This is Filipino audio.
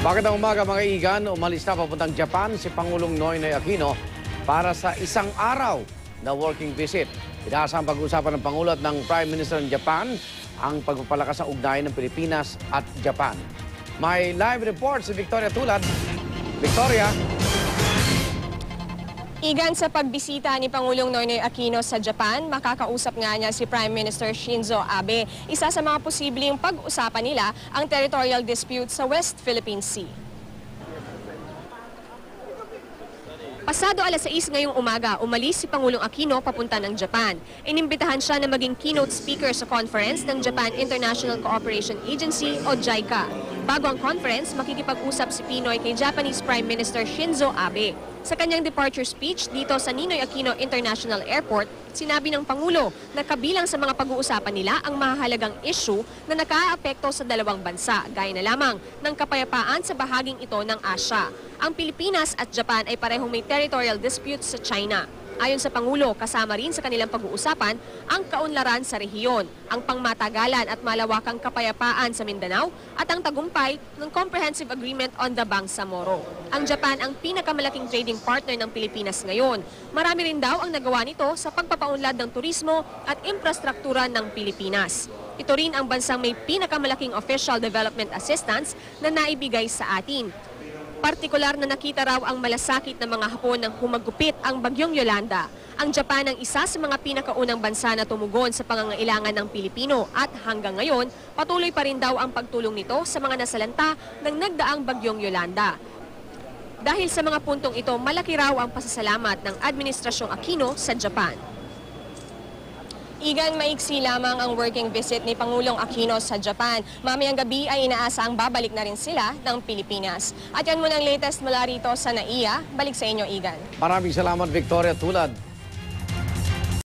Magandang umaga mga igan, umalis na papuntang Japan si Pangulong Noynoy Aquino para sa isang araw na working visit. Inaasahang pag-uusapan ng Pangulo at ng Prime Minister ng Japan ang pagpapalakas ng ugnayan ng Pilipinas at Japan. May live report si Victoria Tulad. Victoria. Igan, sa pagbisita ni Pangulong Noynoy Aquino sa Japan, makakausap nga niya si Prime Minister Shinzo Abe. Isa sa mga posibleng pag-usapan nila ang territorial dispute sa West Philippine Sea. Pasado alas 6 ngayong umaga, umalis si Pangulong Aquino papunta ng Japan. Inimbitahan siya na maging keynote speaker sa conference ng Japan International Cooperation Agency o JICA. Bago ang conference, makikipag-usap si Pinoy kay Japanese Prime Minister Shinzo Abe. Sa kanyang departure speech dito sa Ninoy Aquino International Airport, sinabi ng Pangulo na kabilang sa mga pag-uusapan nila ang mahalagang issue na nakaapekto sa dalawang bansa, gaya na lamang ng kapayapaan sa bahaging ito ng Asya. Ang Pilipinas at Japan ay parehong may territorial disputes sa China. Ayon sa Pangulo, kasama rin sa kanilang pag-uusapan ang kaunlaran sa rehiyon, ang pangmatagalan at malawakang kapayapaan sa Mindanao at ang tagumpay ng Comprehensive Agreement on the Bangsamoro. Ang Japan ang pinakamalaking trading partner ng Pilipinas ngayon. Marami rin daw ang nagawa nito sa pagpapaunlad ng turismo at infrastruktura ng Pilipinas. Ito rin ang bansang may pinakamalaking official development assistance na naibigay sa atin. Partikular na nakita raw ang malasakit ng mga Hapon nang humagupit ang bagyong Yolanda. Ang Japan ang isa sa mga pinakaunang bansa na tumugon sa pangangailangan ng Pilipino at hanggang ngayon, patuloy pa rin daw ang pagtulong nito sa mga nasalanta ng nagdaang bagyong Yolanda. Dahil sa mga puntong ito, malaki raw ang pasasalamat ng Administrasyong Aquino sa Japan. Igan, maiksi lamang ang working visit ni Pangulong Aquino sa Japan. Mamayang gabi ay inaasang babalik na rin sila ng Pilipinas. At yan muna ang latest mula rito sa NAIA. Balik sa inyo, Igan. Maraming salamat, Victoria Tulad.